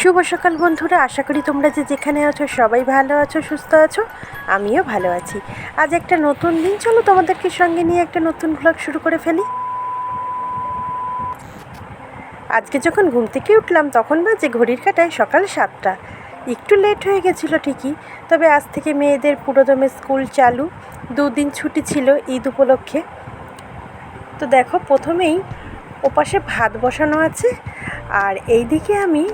শুভ সকাল বন্ধুরা, আশা করি তোমরা যে যেখানে আছো সবাই ভালো আছো, সুস্থ আছো। আমিও ভালো আছি। আজ একটা নতুন দিন, চলো তোমাদেরকে সঙ্গে নিয়ে একটা নতুন ব্লগ শুরু করে ফেলি। আজকে যখন ঘুম থেকে উঠলাম তখন বাজে ঘড়ির কাঁটায় সকাল 7টা। একটু লেট হয়ে গেছিলো ঠিকই, তবে আজ থেকে মেয়েদের পুরোদমে স্কুল চালু। 2 দিন ছুটি ছিল ঈদ উপলক্ষে। তো দেখো, প্রথমেই ওপাশে ভাত বসানো আছে, আর এইদিকে আমি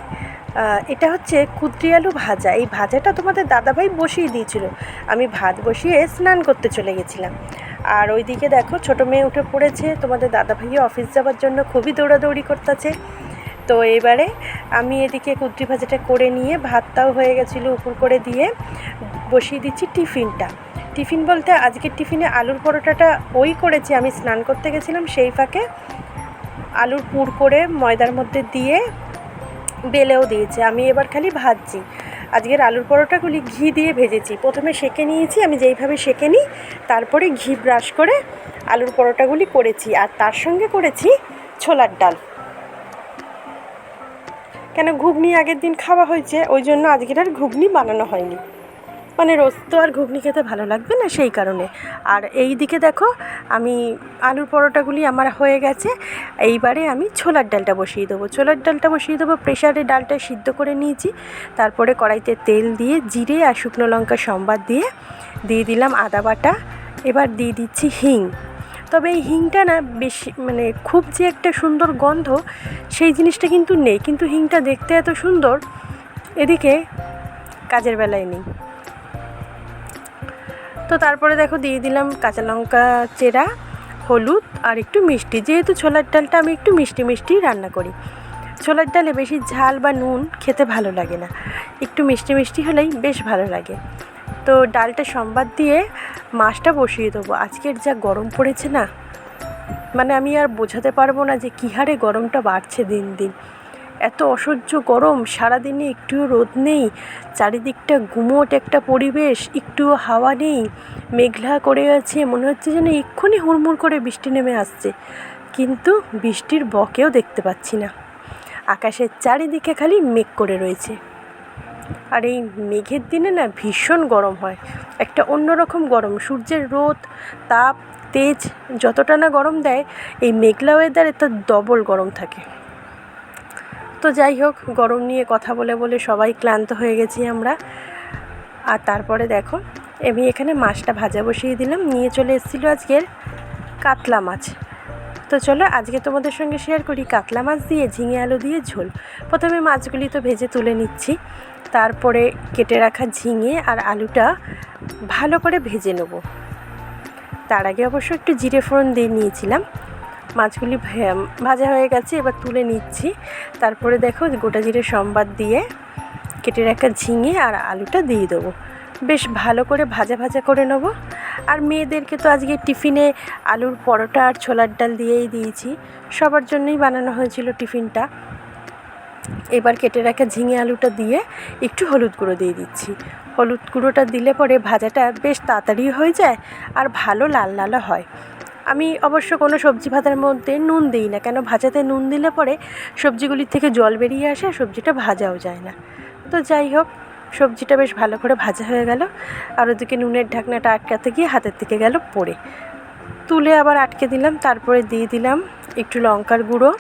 এটা হচ্ছে কুদ্রি আলু ভাজা। এই ভাজাটা তোমাদের দাদাভাই বসিয়ে দিয়েছিল, আমি ভাত বসিয়ে স্নান করতে চলে গেছিলাম। আর ওইদিকে দেখো, ছোটো মেয়ে উঠে পড়েছে, তোমাদের দাদাভাইও অফিস যাওয়ার জন্য খুবই দৌড়াদৌড়ি করতেছে। তো এবারে আমি এদিকে কুদ্রি ভাজাটা করে নিয়ে, ভাতটাও হয়ে গেছিলো উপর করে দিয়ে বসিয়ে দিচ্ছি টিফিনটা। টিফিন বলতে আজকের টিফিনে আলুর পরোটাটা ওই করেছি, আমি স্নান করতে গেছিলাম, সেই ফাঁকে আলুর পুর করে ময়দার মধ্যে দিয়ে বেলেও দিয়েছে। আমি এবার খালি ভাজছি। আজকের আলুর পরোটাগুলি ঘি দিয়ে ভেজেছি। প্রথমে সেঁকে নিয়েছি, আমি যেইভাবে সেঁকে নিই, তারপরে ঘি ব্রাশ করে আলুর পরোটাগুলি করেছি। আর তার সঙ্গে করেছি ছোলার ডাল। কেন, ঘুগনি আগের দিন খাওয়া হয়েছে, ওই জন্য আজকের আর ঘুগনি বানানো হয়নি। মানে রোজ তো আর ঘুগনি খেতে ভালো লাগবে না, সেই কারণে। আর এই দিকে দেখো, আমি আলুর পরোটাগুলি আমার হয়ে গেছে। এইবারে আমি ছোলার ডালটা বসিয়ে দেবো। প্রেশারে ডালটা সিদ্ধ করে নিয়েছি। তারপরে কড়াইতে তেল দিয়ে জিরে আর শুকনো লঙ্কা সম্বাদ দিয়ে দিলাম আদা বাটা। এবার দিয়ে দিচ্ছি হিং। তবে এই হিংটা না বেশি, মানে খুব যে একটা সুন্দর গন্ধ সেই জিনিসটা কিন্তু নেই, কিন্তু হিংটা দেখতে এত সুন্দর, এদিকে কাজের বেলায় নেই। তো তারপরে দেখো দিয়ে দিলাম কাঁচা লঙ্কা চেরা, হলুদ আর একটু মিষ্টি। যেহেতু ছোলার ডালটা আমি একটু মিষ্টি মিষ্টি রান্না করি, ছোলার ডালে বেশি ঝাল বা নুন খেতে ভালো লাগে না, একটু মিষ্টি মিষ্টি হলেই বেশ ভালো লাগে। তো ডালটা সম্বাদ দিয়ে মাছটা বসিয়ে দেবো। আজকের যা গরম পড়েছে না, মানে আমি আর বোঝাতে পারবো না যে কী হারে গরমটা বাড়ছে দিন দিন। এত অসহ্য গরম, সারাদিনে একটুও রোদ নেই, চারিদিকটা গুমোট একটা পরিবেশ, একটুও হাওয়া নেই, মেঘলা করে আছে, মনে হচ্ছে যেন এক্ষুনি হুড়মুড় করে বৃষ্টি নেমে আসছে, কিন্তু বৃষ্টির বকেও দেখতে পাচ্ছি না। আকাশের চারিদিকে খালি মেঘ করে রয়েছে। আর এই মেঘের দিনে না ভীষণ গরম হয়, একটা অন্যরকম গরম। সূর্যের রোদ, তাপ, তেজ যতটা না গরম দেয়, এই মেঘলা ওয়েদারে তো ডবল গরম থাকে। তো যাই হোক, গরম নিয়ে কথা বলে বলে সবাই ক্লান্ত হয়ে গেছি আমরা। আর তারপরে দেখো, আমি এখানে মাছটা ভাজা বসিয়ে দিলাম। নিয়ে চলে এসেছিলো আজকের কাতলা মাছ। তো চলো আজকে তোমাদের সঙ্গে শেয়ার করি কাতলা মাছ দিয়ে ঝিঙে আলু দিয়ে ঝোল। প্রথমে মাছগুলি তো ভেজে তুলে নিচ্ছি, তারপরে কেটে রাখা ঝিঙে আর আলুটা ভালো করে ভেজে নেব। তার আগে অবশ্য একটু জিরে ফোড়ন দিয়ে নিয়েছিলাম। মাছগুলি ভাজা হয়ে গেছে, এবার তুলে নিচ্ছি। তারপরে দেখো, গোটা জিরে সম্বাদ দিয়ে কেটে রাখা ঝিঙে আর আলুটা দিয়ে দেবো। বেশ ভালো করে ভাজা ভাজা করে নেব। আর মেয়েদেরকে তো আজকে টিফিনে আলুর পরোটা আর ছোলার ডাল দিয়েই দিয়েছি, সবার জন্যই বানানো হয়েছিল টিফিনটা। এবার কেটে রাখা ঝিঙে আলুটা দিয়ে একটু হলুদ গুঁড়ো দিয়ে দিচ্ছি। হলুদ গুঁড়োটা দিলে পরে ভাজাটা বেশ তাড়াতাড়ি হয়ে যায় আর ভালো লাল লাল হয়। আমি অবশ্য কোনো সবজি ভাজার মধ্যে নুন দিই না, কেন ভাজাতে নুন দিলে পরে সবজিগুলির থেকে জল বেরিয়ে আসে, সবজিটা ভাজাও যায় না। তো যাই হোক, সবজিটা বেশ ভালো করে ভাজা হয়ে গেল। আর ওদিকে নুনের ঢাকনাটা আটকাতে গিয়ে হাতের থেকে গেল পড়ে, তুলে আবার আটকে দিলাম। তারপরে দিয়ে দিলাম একটু লঙ্কার গুঁড়ো,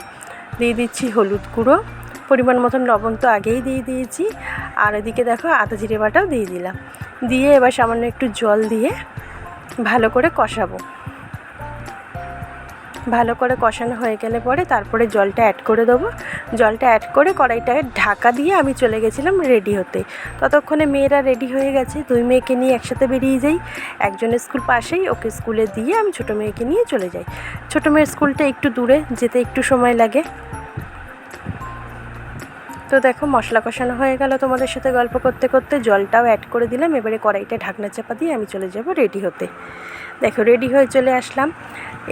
দিয়ে দিচ্ছি হলুদ গুঁড়ো, পরিমাণ মতন লবণ তো আগেই দিয়ে দিয়েছি। আর এদিকে দেখো আদা জিরে বাটাও দিয়ে দিলাম। দিয়ে এবার সামান্য একটু জল দিয়ে ভালো করে কষাবো। ভালো করে কষানো হয়ে গেলে পরে তারপরে জলটা অ্যাড করে দেবো। জলটা অ্যাড করে কড়াইটাকে ঢাকা দিয়ে আমি চলে গেছিলাম রেডি হতে। ততক্ষণে মেয়েরা রেডি হয়ে গেছে, 2 মেয়েকে নিয়ে একসাথে বেরিয়ে যাই। একজনের স্কুল পাশেই, ওকে স্কুলে দিয়ে আমি ছোটো মেয়েকে নিয়ে চলে যাই। ছোটো মেয়ের স্কুলটা একটু দূরে, যেতে একটু সময় লাগে। তো দেখো, মশলা কষানো হয়ে গেল, তোমাদের সাথে গল্প করতে করতে জলটাও অ্যাড করে দিলাম। এবারে কড়াইটা ঢাকনা চাপা দিয়ে আমি চলে যাব রেডি হতে। দেখো রেডি হয়ে চলে আসলাম,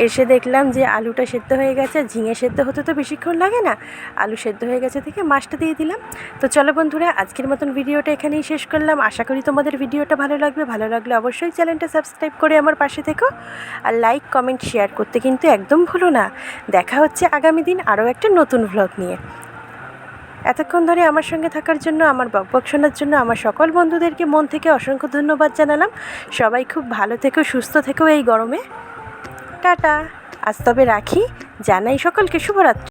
এসে দেখলাম যে আলুটা সেদ্ধ হয়ে গেছে। ঝিঙে সেদ্ধ হতে তো বেশিক্ষণ লাগে না, আলু সেদ্ধ হয়ে গেছে থেকে মাছটা দিয়ে দিলাম। তো চলো বন্ধুরা, আজকের মতন ভিডিওটা এখানেই শেষ করলাম। আশা করি তোমাদের ভিডিওটা ভালো লাগবে। ভালো লাগলে অবশ্যই চ্যানেলটা সাবস্ক্রাইব করে আমার পাশে থেকো, আর লাইক কমেন্ট শেয়ার করতে কিন্তু একদম ভুলো না। দেখা হচ্ছে আগামী দিন আরও একটা নতুন ভ্লগ নিয়ে। এতক্ষণ ধরে আমার সঙ্গে থাকার জন্য, আমার বকবক শোনার জন্য আমার সকল বন্ধুদেরকে মন থেকে অসংখ্য ধন্যবাদ জানালাম। সবাই খুব ভালো থেকো, সুস্থ থেকো এই গরমে। টাটা। আজ তবে রাখি, জানাই সকলকে শুভরাত্রি।